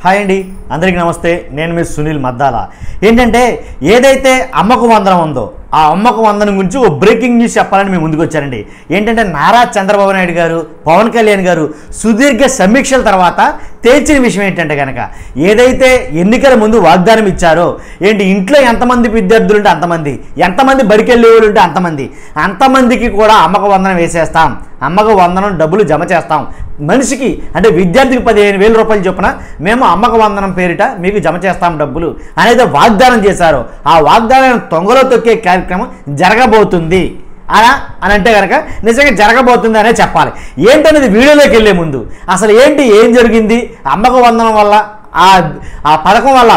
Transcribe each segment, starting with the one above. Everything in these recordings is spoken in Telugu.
హాయ్ అండి, అందరికీ నమస్తే. నేను మీ సునీల్ మద్దాల. ఏంటంటే ఏదైతే అమ్మకు వందనం ఉందో ఆ అమ్మకు వందనం గురించి ఓ బ్రేకింగ్ న్యూస్ చెప్పాలని మేము ముందుకు వచ్చానండి. ఏంటంటే నారా చంద్రబాబు నాయుడు గారు, పవన్ కళ్యాణ్ గారు సుదీర్ఘ సమీక్షల తర్వాత తేల్చిన విషయం ఏంటంటే కనుక ఏదైతే ఎన్నికల ముందు వాగ్దానం ఇచ్చారో ఇంట్లో ఎంతమంది విద్యార్థులు ఉంటే అంతమంది, ఎంతమంది బడికెళ్ళే వాళ్ళు ఉంటే అంతమందికి కూడా అమ్మకు వందనం వేసేస్తాం, అమ్మకు వందనం డబ్బులు జమ చేస్తాం, మనిషికి అంటే విద్యార్థికి 15,000 రూపాయలు చొప్పున మేము అమ్మకు వందనం పేరిట మీకు జమ చేస్తాం డబ్బులు అనేది వాగ్దానం చేశారు. ఆ వాగ్దానం తొంగలో తొక్కే కార్యక్రమం జరగబోతుంది అని అంటే కనుక నిజంగా జరగబోతుంది అనే చెప్పాలి. ఏంటనేది వీడియోలోకి వెళ్ళే ముందు అసలు ఏం జరిగింది, అమ్మకు వందనం వల్ల ఆ పథకం వల్ల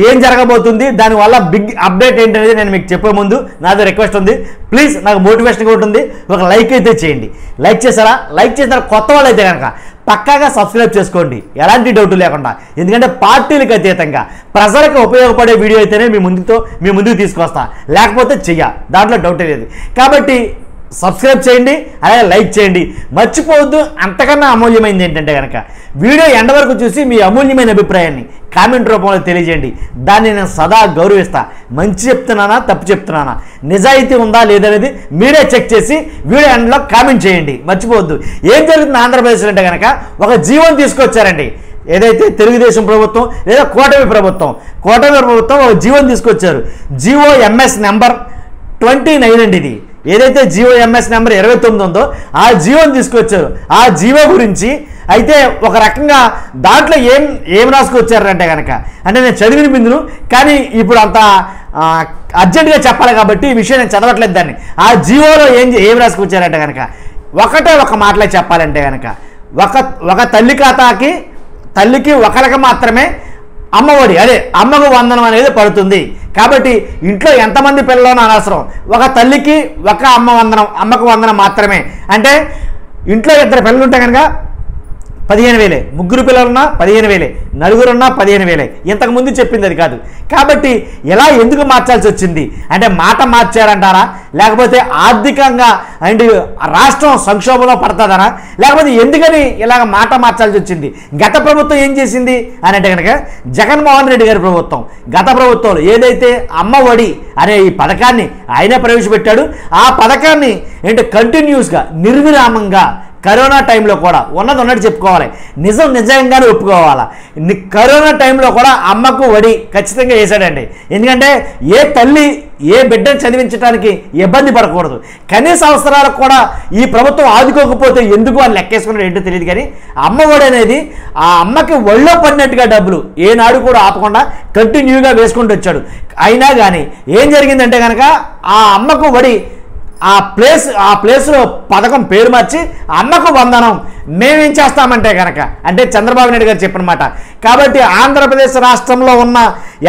ఏం జరగబోతుంది, దానివల్ల బిగ్ అప్డేట్ ఏంటనేది నేను మీకు చెప్పే ముందు నాది రిక్వెస్ట్ ఉంది. ప్లీజ్ నాకు మోటివేషన్గా ఉంటుంది, ఒక లైక్ అయితే చేయండి. లైక్ చేశారా? లైక్ చేసిన కొత్త వాళ్ళు అయితే కనుక పక్కాగా సబ్స్క్రైబ్ చేసుకోండి, ఎలాంటి డౌట్ లేకుండా. ఎందుకంటే పార్టీలకు అతీతంగా ప్రజలకు ఉపయోగపడే వీడియో అయితేనే మీ ముందుకు తీసుకొస్తా, లేకపోతే దాంట్లో డౌటే లేదు. కాబట్టి సబ్స్క్రైబ్ చేయండి, అలాగే లైక్ చేయండి, మర్చిపోవద్దు. అంతకన్నా అమూల్యమైనది ఏంటంటే కనుక వీడియో ఎండ్ వరకు చూసి మీ అమూల్యమైన అభిప్రాయాన్ని కామెంట్ రూపంలో తెలియజేయండి. దాన్ని నేను సదా గౌరవిస్తా. మంచి చెప్తున్నానా, తప్పు చెప్తున్నానా, నిజాయితీ ఉందా లేదనేది మీరే చెక్ చేసి వీడియో ఎండ్లో కామెంట్ చేయండి. మర్చిపోవద్దు. ఏం జరుగుతుంది ఆంధ్రప్రదేశ్లో అంటే కనుక ఒక జీవో తీసుకొచ్చారండి. ఏదైతే తెలుగుదేశం ప్రభుత్వం లేదా కూటమి ప్రభుత్వం ఒక జీవో తీసుకొచ్చారు. జీవో ఎంఎస్ నెంబర్ 29 అండి. ఇది ఏదైతే జీవో ఎంఎస్ నెంబర్ 29 ఉందో ఆ జీవోని తీసుకొచ్చారు. ఆ జీవో గురించి అయితే ఒక రకంగా దాంట్లో ఏం రాసుకొచ్చారంటే కనుక అంటే నేను చదివిన బిందును, కానీ ఇప్పుడు అంత అర్జెంటుగా చెప్పాలి కాబట్టి ఈ విషయం నేను చదవట్లేదు. దాన్ని ఆ జీవోలో ఏం రాసుకొచ్చారంటే కనుక ఒక మాటలే చెప్పాలంటే కనుక ఒక తల్లికి ఒకరికి మాత్రమే అమ్మఒడి అమ్మకు వందనం అనేది పడుతుంది. కాబట్టి ఇంట్లో ఎంతమంది పిల్లలు అనవసరం, ఒక తల్లికి ఒక అమ్మకు వందనం మాత్రమే. అంటే ఇంట్లో 2 పిల్లలు ఉంటే కనుక 15,000, 3 పిల్లలున్నా 15,000, 4 ఉన్నా 15,000. ఇంతకుముందు చెప్పింది అది కాదు. కాబట్టి ఇలా ఎందుకు మార్చాల్సి వచ్చింది అంటే మాట మార్చారంటారా, లేకపోతే ఆర్థికంగా రాష్ట్రం సంక్షోభంలో పడుతుందనా, లేకపోతే ఎందుకని ఇలాగ మాట మార్చాల్సి వచ్చింది? గత ప్రభుత్వం ఏం చేసింది అని అంటే కనుక జగన్మోహన్ రెడ్డి గారి ప్రభుత్వం గత ప్రభుత్వంలో ఏదైతే అమ్మ ఒడి అనే ఈ పథకాన్ని ఆయనే ప్రవేశపెట్టాడు. ఆ పథకాన్ని కంటిన్యూస్గా నిర్విరామంగా కరోనా టైంలో కూడా ఉన్నట్టు చెప్పుకోవాలి, నిజంగానే ఒప్పుకోవాలా. కరోనా టైంలో కూడా అమ్మకు వడి ఖచ్చితంగా వేశాడండి. ఎందుకంటే ఏ తల్లి ఏ బిడ్డను చదివించడానికి ఇబ్బంది పడకూడదు. కనీస అవసరాలకు కూడా ఈ ప్రభుత్వం ఆదుకోకపోతే ఎందుకు అని లెక్కేసుకున్నాడు ఏంటో తెలియదు. కానీ అమ్మ ఒడి అనేది ఆ అమ్మకి ఒళ్ళో పడినట్టుగా డబ్బులు ఏనాడు కూడా ఆపకుండా కంటిన్యూగా వేసుకుంటూ వచ్చాడు. అయినా కానీ ఏం జరిగిందంటే కనుక ఆ అమ్మకు వడి ఆ ప్లేస్లో పథకం పేరు మార్చి అమ్మకు వందనం మేమేం చేస్తామంటే కనుక అంటే చంద్రబాబు నాయుడు గారు చెప్పిన మాట. కాబట్టి ఆంధ్రప్రదేశ్ రాష్ట్రంలో ఉన్న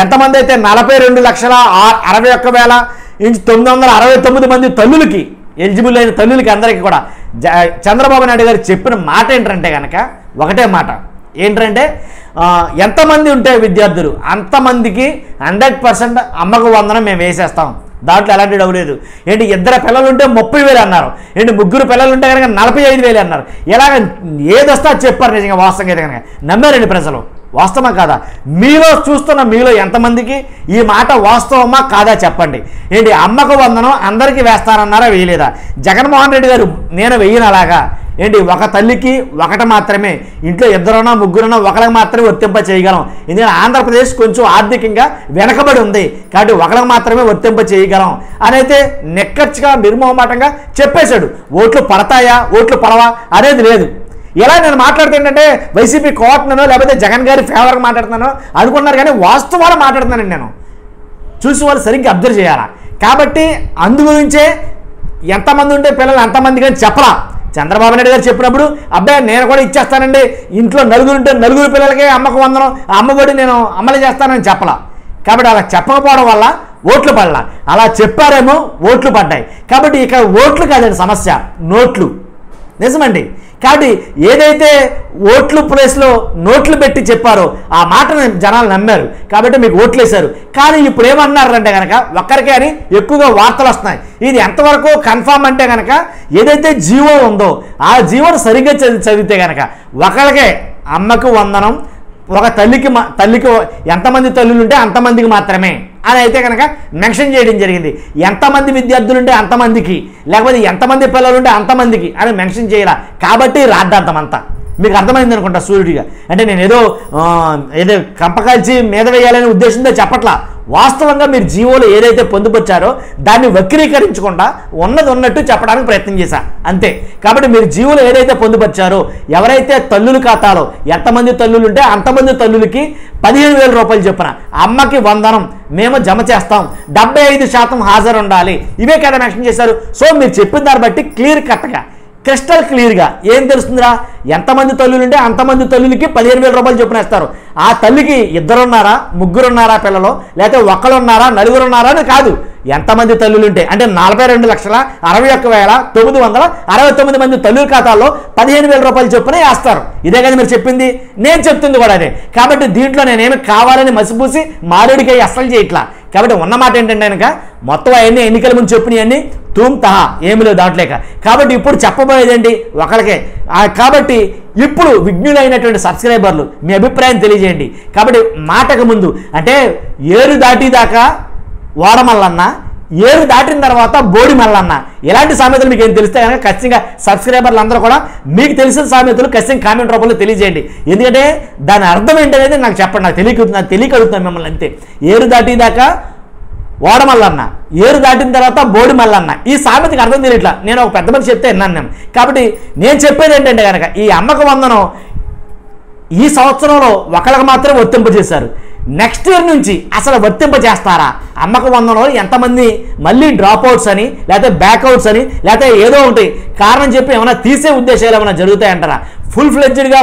ఎంతమంది అయితే 42,61,969 మంది తల్లులకి ఎలిజిబుల్ అయిన తల్లులకి అందరికీ కూడా చంద్రబాబు నాయుడు గారు చెప్పిన మాట ఏంటంటే కనుక ఒకటే మాట ఏంటంటే ఎంతమంది ఉంటే విద్యార్థులు అంతమందికి 100% అమ్మకు వందనం మేము వేసేస్తాం. దాంట్లో ఎలాంటి డబ్బు లేదు. 2 పిల్లలు ఉంటే 30,000 అన్నారు. 3 పిల్లలు ఉంటే కనుక 45,000 అన్నారు. ఇలాగ ఏదొస్తా చెప్పారు. నిజంగా వాస్తవంగా అయితే కనుక నమ్మారండి ప్రజలు. వాస్తవమా కాదా? మీలో ఎంతమందికి ఈ మాట వాస్తవమా కాదా చెప్పండి. అమ్మకు వందనం అందరికీ వేస్తానన్నారా, వేయలేదా? జగన్మోహన్ రెడ్డి గారు నేను వెయ్యను అలాగా ఒక తల్లికి ఒకటి మాత్రమే, ఇంట్లో 2 3 ఒకరికి మాత్రమే వర్తింప చేయగలం. ఎందుకంటే ఆంధ్రప్రదేశ్ కొంచెం ఆర్థికంగా వెనకబడి ఉంది కాబట్టి ఒకరికి మాత్రమే వర్తింప చేయగలం అని అయితే నిక్కచ్చిగా నిర్మోహమాటంగా చెప్పేశాడు. ఓట్లు పడతాయా ఓట్లు పడవా అనేది లేదు. ఇలా నేను మాట్లాడుతుంటే వైసీపీ కోటనో లేకపోతే జగన్ గారి ఫేవర్గా మాట్లాడుతున్నానో అనుకున్నారు, కానీ వాస్తవాలు మాట్లాడుతున్నానండి. నేను చూసి వాళ్ళు సరిగ్గా అబ్జర్వ్ చేయాలా. కాబట్టి అందు గురించే ఎంతమంది ఉంటే పిల్లలు అంతమంది కానీ చెప్పరా. చంద్రబాబు నాయుడు గారు చెప్పినప్పుడు అబ్బాయి నేను కూడా ఇచ్చేస్తానండి, ఇంట్లో 4 ఉంటే 4 పిల్లలకే అమ్మకు వందనం అమ్మఒడి నేను అమలు చేస్తానని చెప్పలా. కాబట్టి అలా చెప్పకపోవడం వల్ల ఓట్లు పడలా. అలా చెప్పారేమో ఓట్లు పడ్డాయి. కాబట్టి ఇక ఓట్లు కాదండి సమస్య, నోట్లు. నిజమండి. కాబట్టి ఏదైతే ఓట్లు ప్లేస్లో నోట్లు పెట్టి చెప్పారో ఆ మాటను జనాలు నమ్మారు కాబట్టి మీకు ఓట్లు వేశారు. కానీ ఇప్పుడు ఏమన్నారంటే కనుక ఒక్కరికే అని ఎక్కువగా వార్తలు వస్తున్నాయి. ఇది ఎంతవరకు కన్ఫామ్ అంటే కనుక ఏదైతే జీవో ఉందో ఆ జీవోను సరిగ్గా చదివితే కనుక ఒకరికే అమ్మకు వందనం ఒక తల్లికి ఎంతమంది తల్లులు ఉంటే అంతమందికి మాత్రమే అని అయితే కనుక మెన్షన్ చేయడం జరిగింది. ఎంతమంది విద్యార్థులు ఉంటే అంతమందికి, లేకపోతే ఎంతమంది పిల్లలు ఉంటే అంతమందికి అని మెన్షన్ చేయాల. కాబట్టి రాద్ధాంతం అంతా మీకు అర్థమైంది అనుకుంటా సూర్యుడిగా. అంటే నేను ఏదో కంపకాల్చి మీద వేయాలనే ఉద్దేశంతో చెప్పట్లా. వాస్తవంగా మీరు జీవోలో ఏదైతే పొందుపరిచారో దాన్ని వక్రీకరించకుండా ఉన్నది ఉన్నట్టు చెప్పడానికి ప్రయత్నం చేశా అంతే. కాబట్టి మీరు జీవోలో ఏదైతే పొందుపరిచారో, ఎవరైతే తల్లుల ఖాతాలో ఎంతమంది తల్లులు ఉంటే అంతమంది తల్లులకి 15,000 రూపాయలు చొప్పున అమ్మకి వందనం మేము జమ చేస్తాం, 75% హాజరు ఉండాలి, ఇవే కదా మెన్షన్ చేశారు. సో మీరు చెప్పిన దాన్ని బట్టి క్లియర్ కట్గా క్రిస్టల్ క్లియర్గా ఏం తెలుస్తుందిరా, ఎంతమంది తల్లులు ఉంటే అంతమంది తల్లులకి 15,000 రూపాయలు చొప్పున ఇస్తారు. ఆ తల్లికి 2 ఉన్నారా, 3 ఉన్నారా పిల్లలు, లేకపోతే 1 ఉన్నారా, 4 ఉన్నారా అని కాదు, ఎంతమంది తల్లులు ఉంటే అంటే 42,61,969 మంది తల్లుల ఖాతాల్లో 15,000 రూపాయలు చొప్పున వేస్తారు. ఇదే కదా మీరు చెప్పింది, నేను చెప్తుంది కూడా అదే. కాబట్టి దీంట్లో నేనేమి కావాలని మసిపూసి మారేడికాయ అస్సలు చేయట్లా. కాబట్టి ఉన్నమాట ఏంటంటే కనుక మొత్తం అవన్నీ ఎన్నికల ముందు చెప్పినవన్నీ తూమ్ తహా ఏమి లేవు దాంట్లేక. కాబట్టి ఇప్పుడు చెప్పబోయేదండి ఒకరికే. కాబట్టి ఇప్పుడు విఘ్నులైనటువంటి సబ్స్క్రైబర్లు మీ అభిప్రాయం తెలియజేయండి. కాబట్టి మాటకు ముందు అంటే ఏరు దాటిదాకా వాడమల్లన్న, ఏరు దాటిన తర్వాత బోడి మల్లన్న, ఇలాంటి సామెతలు మీకు ఏం తెలిస్తే కనుక ఖచ్చితంగా సబ్స్క్రైబర్లు అందరూ కూడా మీకు తెలిసిన సామెతలు ఖచ్చితంగా కామెంట్ రూపంలో తెలియజేయండి. ఎందుకంటే దాని అర్థం ఏంటనేది నాకు చెప్పండి, నాకు తెలియకడుగుతున్నాను మిమ్మల్ని అంతే. ఏరు దాటిదాకా ఓడమల్లన్న, ఏరు దాటిన తర్వాత బోడి మల్లన్న, ఈ సామెతకి అర్థం తెలియట్లా. నేను ఒక పెద్ద మంది చెప్తే విన్నాను నేను. కాబట్టి నేను చెప్పేది ఏంటంటే కనుక ఈ అమ్మకు వందనం ఈ సంవత్సరంలో ఒకళ్ళకి మాత్రం వర్తింపజేశారు. నెక్స్ట్ ఇయర్ నుంచి అసలు వర్తింపజేస్తారా? అమ్మకు వందనంలో ఎంతమంది మళ్ళీ డ్రాప్అవుట్స్ అని, లేకపోతే బ్యాక్అవుట్స్ అని, లేకపోతే ఏదో ఒకటి కారణం చెప్పి ఏమైనా తీసే ఉద్దేశాలు ఏమైనా జరుగుతాయంటారా? ఫుల్ ఫ్లెడ్జ్డ్గా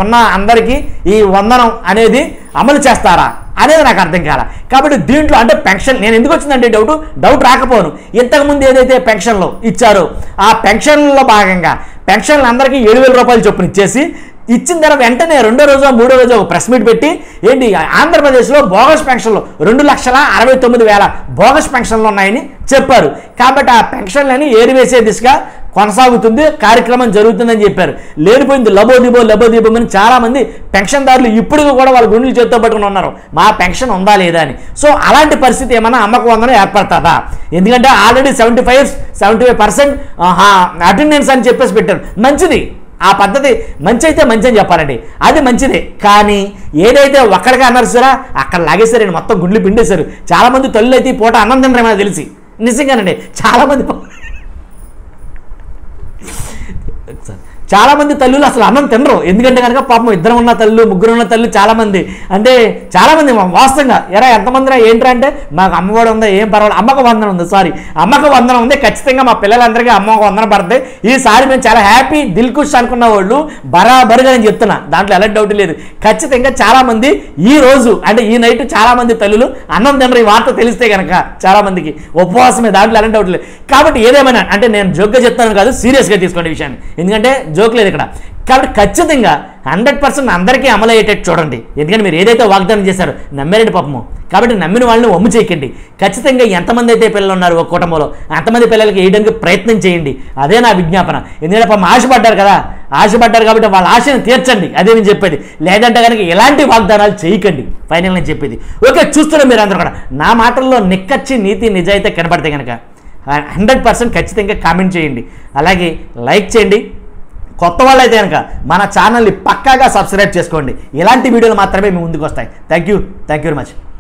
ఉన్న అందరికీ ఈ వందనం అనేది అమలు చేస్తారా అనేది నాకు అర్థం కాల. కాబట్టి దీంట్లో అంటే పెన్షన్ నేను ఎందుకు వచ్చిందంటే డౌట్ రాకపోను. ఇంతకుముందు ఏదైతే పెన్షన్లు ఇచ్చారో ఆ పెన్షన్లో భాగంగా పెన్షన్లు అందరికీ 7,000 రూపాయలు చొప్పున ఇచ్చిన తర్వాత వెంటనే 2వ రోజు 3వ రోజు ఒక ప్రెస్ మీట్ పెట్టి ఏంటి ఆంధ్రప్రదేశ్లో బోగస్ పెన్షన్లు 2,69,000 బోగస్ పెన్షన్లు ఉన్నాయని చెప్పారు. కాబట్టి ఆ పెన్షన్లని ఏరివేసే దిశగా కొనసాగుతుంది, కార్యక్రమం జరుగుతుందని చెప్పారు. లేనిపోయింది లబోదీపం అని చాలామంది పెన్షన్దారులు ఇప్పుడు కూడా వాళ్ళ గుండెలు చేత్తో పట్టుకుని ఉన్నారు, మా పెన్షన్ ఉందా లేదా అని. సో అలాంటి పరిస్థితి ఏమన్నా అమ్మకు వందనం ఏర్పడుతుందా? ఎందుకంటే ఆల్రెడీ 75% అటెండెన్స్ అని చెప్పేసి పెట్టారు. మంచిది, ఆ పద్ధతి మంచి అయితే మంచి అని చెప్పాలండి, అది మంచిదే. కానీ ఏదైతే ఒక్కడిగా అన్నారు సరే అక్కడ లాగేశారండి, మొత్తం గుండెలు పిండేశారు. చాలామంది తల్లులు అయితే పూట అన్నం తినరేమో తెలిసి నిజంగానండి చాలామంది తల్లులు అసలు అన్నం తినరు. ఎందుకంటే కనుక పాపం 2 ఉన్న తల్లు 3 ఉన్న తల్లు చాలామంది వాస్తవంగా ఎంతమంది ఏంట్రా అంటే మాకు అమ్మఒడి ఉందా, ఏం పర్వాలేదు, అమ్మకు వందనం ఉంది, అమ్మకు వందనం ఉంది, ఖచ్చితంగా మా పిల్లలందరికీ అమ్మకు వందనం పడుతుంది. ఈసారి మేము చాలా హ్యాపీ దిల్ ఖుష్ అనుకున్న వాళ్ళు బరాబరుగా నేను చెప్తున్నా, దాంట్లో ఎలాంటి డౌట్ లేదు. ఖచ్చితంగా చాలామంది ఈ రోజు అంటే ఈ నైట్ చాలామంది తల్లులు అన్నం తినరు. ఈ వార్త తెలిస్తే కనుక చాలామందికి ఉపవాసమే, దాంట్లో ఎలాంటి డౌట్ లేదు. కాబట్టి ఏదేమైనా అంటే నేను జోక్గా చెప్తాను కాదు, సీరియస్గా తీసుకోండి విషయాన్ని, ఎందుకంటే జోక్ లేదు ఇక్కడ. కాబట్టి ఖచ్చితంగా 100% అందరికీ అమలు అయ్యేటట్టు చూడండి. ఎందుకంటే మీరు ఏదైతే వాగ్దానం చేశారో నమ్మారండి పాపము. కాబట్టి నమ్మిన వాళ్ళని వమ్ము చేయకండి. ఖచ్చితంగా ఎంతమంది అయితే పిల్లలు ఉన్నారు ఒక కుటుంబంలో అంతమంది పిల్లలకి వేయడానికి ప్రయత్నం చేయండి, అదే నా విజ్ఞాపన. ఎందుకంటే పాపం ఆశపడ్డారు కాబట్టి వాళ్ళ ఆశను తీర్చండి, అదే నేను చెప్పేది. లేదంటే కనుక ఎలాంటి వాగ్దానాలు చేయకండి, ఫైనల్ నేను చెప్పేది. ఓకే, చూస్తున్నారు మీరు అందరూ కూడా నా మాటల్లో నిక్కచ్చి నీతి నిజాయితీ కనపడితే కనుక 100% ఖచ్చితంగా కామెంట్ చేయండి, అలాగే లైక్ చేయండి. కొత్త వాళ్ళు అయితే కనుక మన ఛానల్ని పక్కాగా సబ్స్క్రైబ్ చేసుకోండి. ఇలాంటి వీడియోలు మాత్రమే మీ ముందుకు వస్తాయి. Thank you very much.